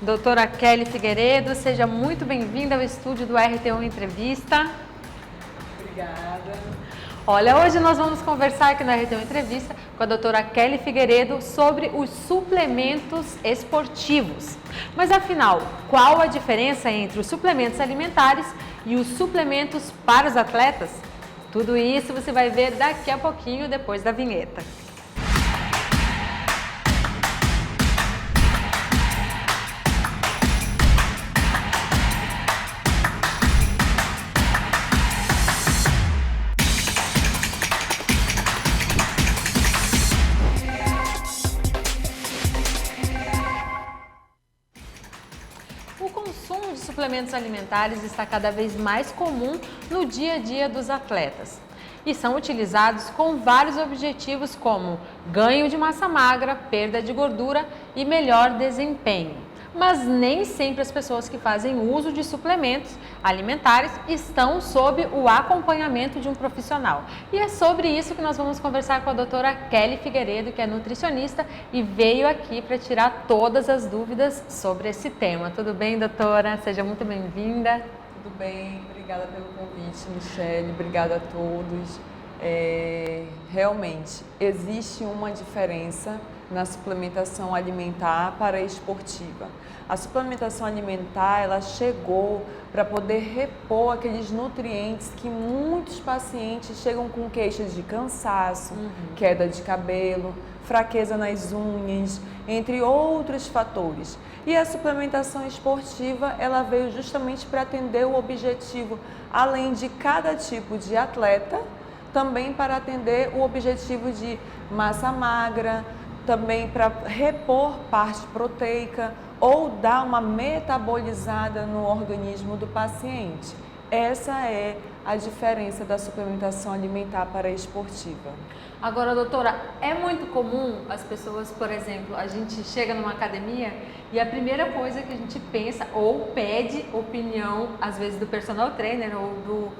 Doutora Kelly Figueiredo, seja muito bem-vinda ao estúdio do RT1 Entrevista. Obrigada. Olha, hoje nós vamos conversar aqui no RT1 Entrevista com a doutora Kelly Figueiredo sobre os suplementos esportivos. Mas afinal, qual a diferença entre os suplementos alimentares e os suplementos para os atletas? Tudo isso você vai ver daqui a pouquinho, depois da vinheta. O consumo de suplementos alimentares está cada vez mais comum no dia a dia dos atletas e são utilizados com vários objetivos como ganho de massa magra, perda de gordura e melhor desempenho. Mas nem sempre as pessoas que fazem uso de suplementos alimentares estão sob o acompanhamento de um profissional. E é sobre isso que nós vamos conversar com a doutora Kelly Figueiredo, que é nutricionista e veio aqui para tirar todas as dúvidas sobre esse tema. Tudo bem, doutora? Seja muito bem-vinda. Tudo bem, obrigada pelo convite, Michele, obrigada a todos. Realmente, existe uma diferença na suplementação alimentar para a esportiva. A suplementação alimentar, ela chegou para poder repor aqueles nutrientes que muitos pacientes chegam com queixas de cansaço, queda de cabelo, fraqueza nas unhas, entre outros fatores. E a suplementação esportiva, ela veio justamente para atender o objetivo, além de cada tipo de atleta, também para atender o objetivo de massa magra, também para repor parte proteica ou dar uma metabolizada no organismo do paciente. Essa é a diferença da suplementação alimentar para a esportiva. Agora, doutora, é muito comum as pessoas, por exemplo, a gente chega numa academia e a primeira coisa que a gente pensa ou pede opinião, às vezes do personal trainer ou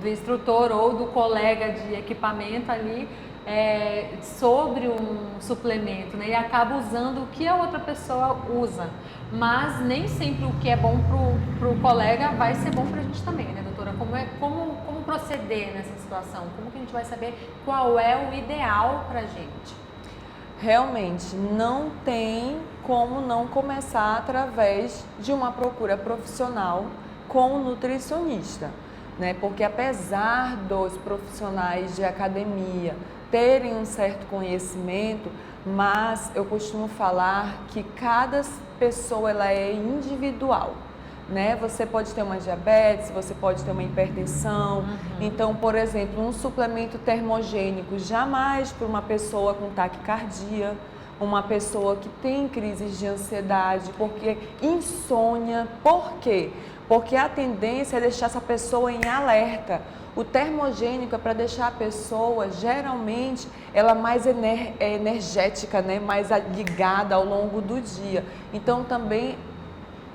do instrutor ou do colega de equipamento ali, sobre um suplemento, né? E acaba usando o que a outra pessoa usa, mas nem sempre o que é bom para o colega vai ser bom para a gente também, né, doutora? Como proceder nessa situação? Como que a gente vai saber qual é o ideal para a gente? Realmente, não tem como não começar através de uma procura profissional com o nutricionista, né? Porque apesar dos profissionais de academia terem um certo conhecimento, mas eu costumo falar que cada pessoa ela é individual, né? Você pode ter uma diabetes, você pode ter uma hipertensão. Então, por exemplo, um suplemento termogênico jamais para uma pessoa com taquicardia, uma pessoa que tem crises de ansiedade, porque insônia. Por quê? Porque a tendência é deixar essa pessoa em alerta. O termogênico é para deixar a pessoa, geralmente, ela mais energética, né? Mais ligada ao longo do dia. Então, também,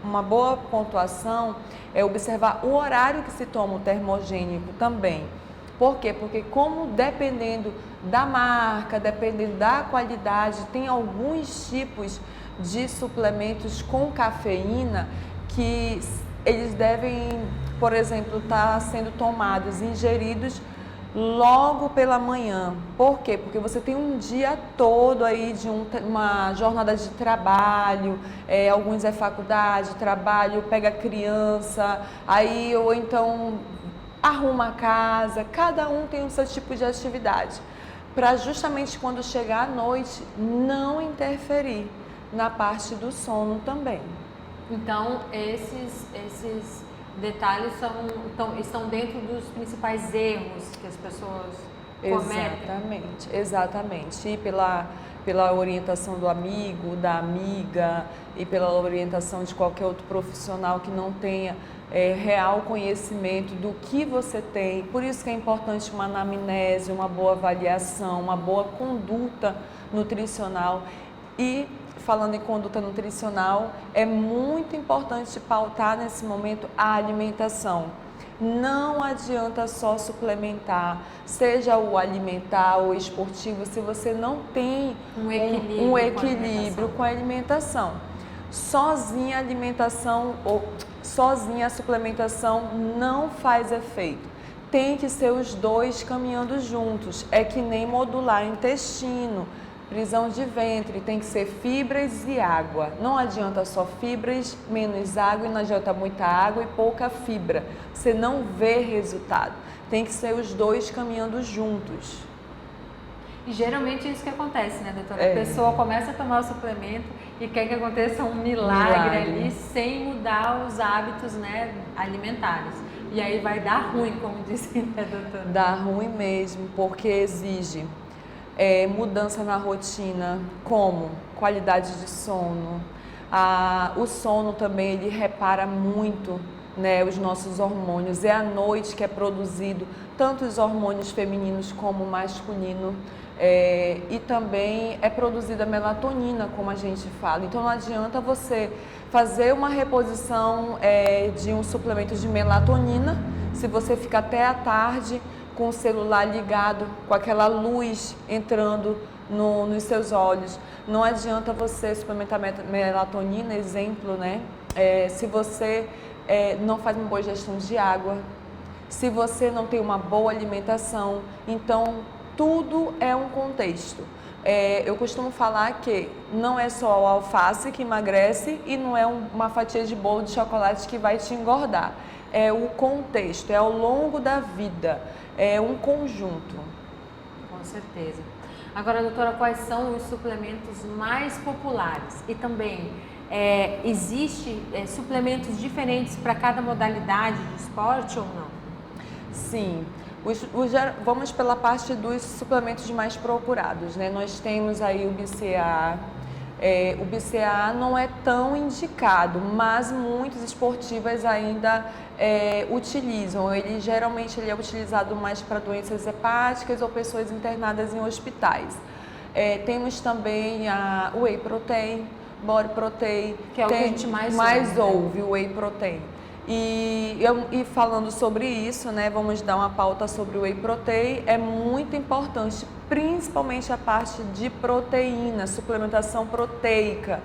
uma boa pontuação é observar o horário que se toma o termogênico também. Por quê? Porque como dependendo da marca, dependendo da qualidade, tem alguns tipos de suplementos com cafeína que eles devem, por exemplo, estar sendo tomados, ingeridos logo pela manhã. Por quê? Porque você tem um dia todo aí de uma jornada de trabalho, alguns é faculdade, trabalho, pega criança, aí ou então arruma a casa, cada um tem o seu tipo de atividade, para justamente quando chegar à noite não interferir na parte do sono também. Então, esses detalhes estão dentro dos principais erros que as pessoas cometem? Exatamente. E pela orientação do amigo, da amiga e pela orientação de qualquer outro profissional que não tenha real conhecimento do que você tem. Por isso que é importante uma anamnese, uma boa avaliação, uma boa conduta nutricional. E falando em conduta nutricional, é muito importante pautar nesse momento a alimentação. Não adianta só suplementar, seja o alimentar ou esportivo, se você não tem um equilíbrio com a alimentação. Sozinha a alimentação ou sozinha a suplementação não faz efeito. Tem que ser os dois caminhando juntos. É que nem modular intestino, prisão de ventre, tem que ser fibras e água. Não adianta só fibras, menos água, e não adianta muita água e pouca fibra. Você não vê resultado. Tem que ser os dois caminhando juntos. E geralmente é isso que acontece, né, doutora? A pessoa começa a tomar o suplemento e quer que aconteça um milagre ali sem mudar os hábitos, né, alimentares. E aí vai dar ruim, como disse, né, doutora? Dá ruim mesmo, porque exige mudança na rotina, como qualidade de sono. O sono também, ele repara muito, né, os nossos hormônios. É à noite que é produzido tanto os hormônios femininos como masculino. E também é produzida melatonina, como a gente fala. Então não adianta você fazer uma reposição de um suplemento de melatonina se você fica até a tarde com o celular ligado, com aquela luz entrando nos seus olhos. Não adianta você suplementar melatonina, exemplo, né? Se você não faz uma boa gestão de água, se você não tem uma boa alimentação. Então tudo é um contexto. Eu costumo falar que não é só o alface que emagrece e não é uma fatia de bolo de chocolate que vai te engordar. É o contexto, é ao longo da vida, é um conjunto. Com certeza. Agora, doutora, quais são os suplementos mais populares? E também, existe suplementos diferentes para cada modalidade de esporte ou não? Sim. Vamos pela parte dos suplementos mais procurados, né? Nós temos aí o BCAA. O BCAA não é tão indicado, mas muitas esportivas ainda utilizam. Geralmente ele é utilizado mais para doenças hepáticas ou pessoas internadas em hospitais. Temos também o Whey Protein, Body Protein, que é o que a gente mais ouve, o Whey Protein. E falando sobre isso, né, vamos dar uma pauta sobre o Whey Protein. É muito importante, principalmente a parte de proteína, suplementação proteica,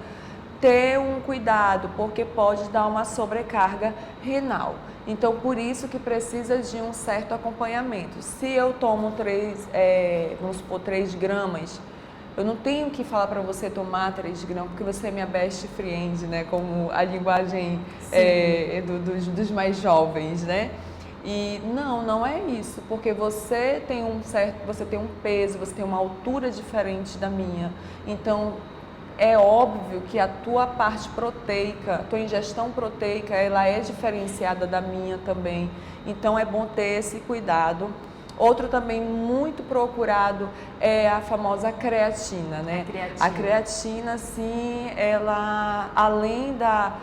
ter um cuidado, porque pode dar uma sobrecarga renal. Então, por isso que precisa de um certo acompanhamento. Se eu tomo 3 gramas, eu não tenho que falar para você tomar 3 gramas, porque você é minha best friend, né? Como a linguagem dos mais jovens, né? E não é isso, porque você tem um peso, você tem uma altura diferente da minha. Então, é óbvio que a tua parte proteica, a tua ingestão proteica, ela é diferenciada da minha também. Então, é bom ter esse cuidado. Outro também muito procurado é a famosa creatina, né? A creatina, sim, ela, além da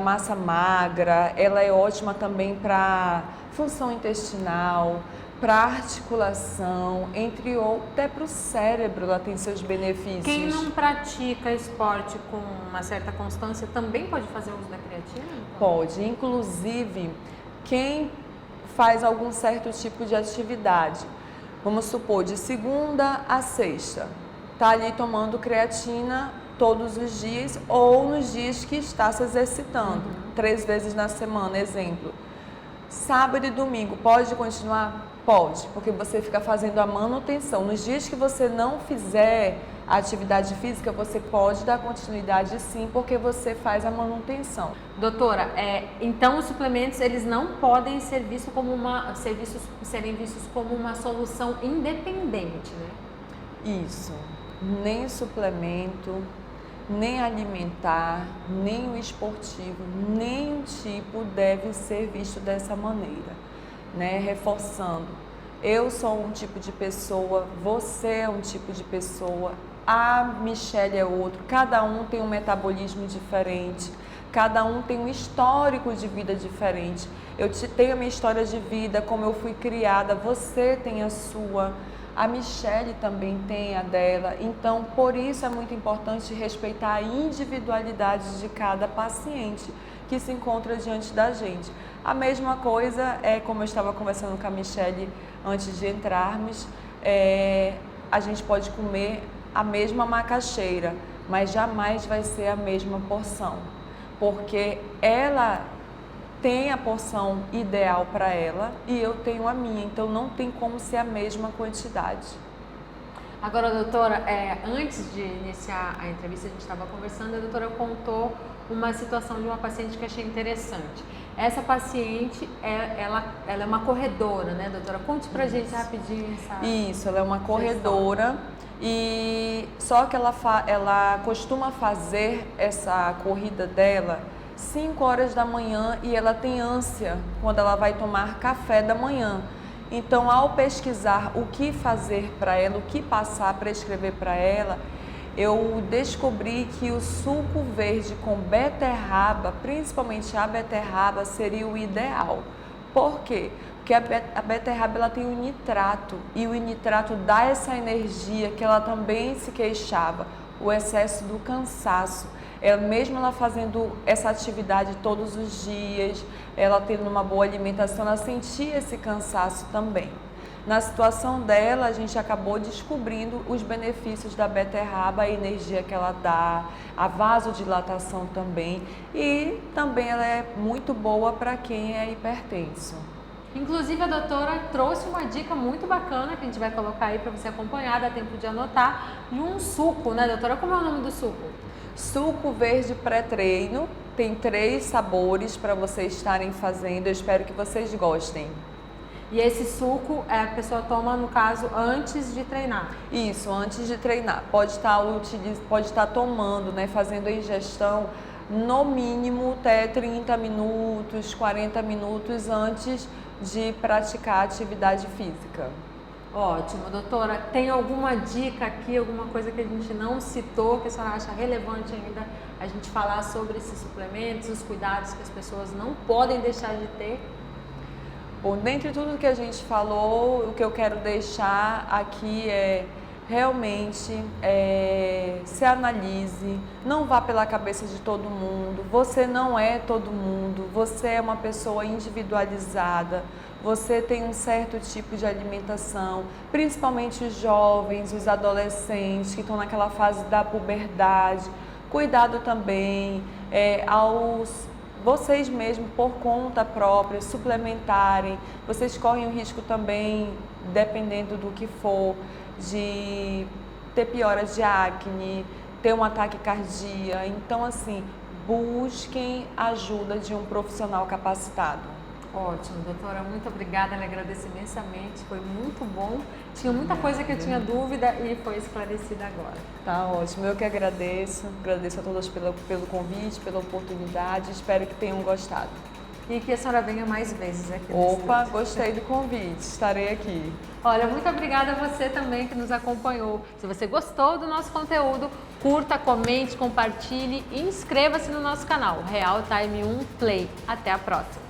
massa magra, ela é ótima também para função intestinal, para articulação, entre outros, até para o cérebro ela tem seus benefícios. Quem não pratica esporte com uma certa constância também pode fazer uso da creatina? Pode, inclusive quem faz algum certo tipo de atividade, vamos supor, de segunda a sexta, está ali tomando creatina todos os dias ou nos dias que está se exercitando, 3 vezes na semana, exemplo. Sábado e domingo, pode continuar? Pode, porque você fica fazendo a manutenção. Nos dias que você não fizer a atividade física, você pode dar continuidade sim, porque você faz a manutenção. Doutora, então os suplementos eles não podem serem vistos como uma solução independente, né? Isso, nem o suplemento, nem alimentar, nem o esportivo, nenhum tipo deve ser visto dessa maneira, né? Reforçando, eu sou um tipo de pessoa, você é um tipo de pessoa, a Michelle é outro, cada um tem um metabolismo diferente, cada um tem um histórico de vida diferente. Eu tenho a minha história de vida, como eu fui criada, você tem a sua, a Michelle também tem a dela. Então, por isso é muito importante respeitar a individualidade de cada paciente que se encontra diante da gente. A mesma coisa é como eu estava conversando com a Michelle antes de entrarmos, a gente pode comer a mesma macaxeira, mas jamais vai ser a mesma porção, porque ela tem a porção ideal para ela e eu tenho a minha, então não tem como ser a mesma quantidade. Agora, doutora, antes de iniciar a entrevista, a gente estava conversando, a doutora contou uma situação de uma paciente que achei interessante. Essa paciente, ela é uma corredora, né, doutora? Conte pra gente rapidinho essa... Isso, ela é uma corredora e só que ela costuma fazer essa corrida dela 5 horas da manhã e ela tem ânsia quando ela vai tomar café da manhã. Então, ao pesquisar o que fazer para ela, o que passar, prescrever para ela, eu descobri que o suco verde com beterraba, principalmente a beterraba, seria o ideal. Por quê? Porque a beterraba ela tem o nitrato e o nitrato dá essa energia que ela também se queixava, o excesso do cansaço. Mesmo ela fazendo essa atividade todos os dias, ela tendo uma boa alimentação, ela sentia esse cansaço também. Na situação dela, a gente acabou descobrindo os benefícios da beterraba, a energia que ela dá, a vasodilatação também, e também ela é muito boa para quem é hipertenso. Inclusive, a doutora trouxe uma dica muito bacana que a gente vai colocar aí para você acompanhar, dá tempo de anotar, de um suco, né, doutora? Como é o nome do suco? Suco verde pré-treino, tem 3 sabores para vocês estarem fazendo, eu espero que vocês gostem. E esse suco a pessoa toma, no caso, antes de treinar? Isso, antes de treinar. Pode estar tomando, né, fazendo a ingestão no mínimo até 30 minutos, 40 minutos antes de praticar atividade física. Ótimo, doutora. Tem alguma dica aqui, alguma coisa que a gente não citou, que a senhora acha relevante ainda a gente falar sobre esses suplementos, os cuidados que as pessoas não podem deixar de ter? Bom, dentre tudo que a gente falou, o que eu quero deixar aqui é realmente se analise, não vá pela cabeça de todo mundo, você não é todo mundo, você é uma pessoa individualizada, você tem um certo tipo de alimentação, principalmente os jovens, os adolescentes que estão naquela fase da puberdade, cuidado também vocês mesmos, por conta própria, suplementarem, vocês correm o risco também, dependendo do que for, de ter piora de acne, ter um ataque cardíaco. Então, assim, busquem a ajuda de um profissional capacitado. Ótimo, doutora, muito obrigada, eu agradeço imensamente, foi muito bom. Tinha muita coisa que eu tinha dúvida e foi esclarecida agora. Tá ótimo, eu que agradeço a todos pelo convite, pela oportunidade, espero que tenham gostado. E que a senhora venha mais vezes aqui. Opa, gostei do convite, estarei aqui. Olha, muito obrigada a você também que nos acompanhou. Se você gostou do nosso conteúdo, curta, comente, compartilhe e inscreva-se no nosso canal Real Time 1 Play. Até a próxima!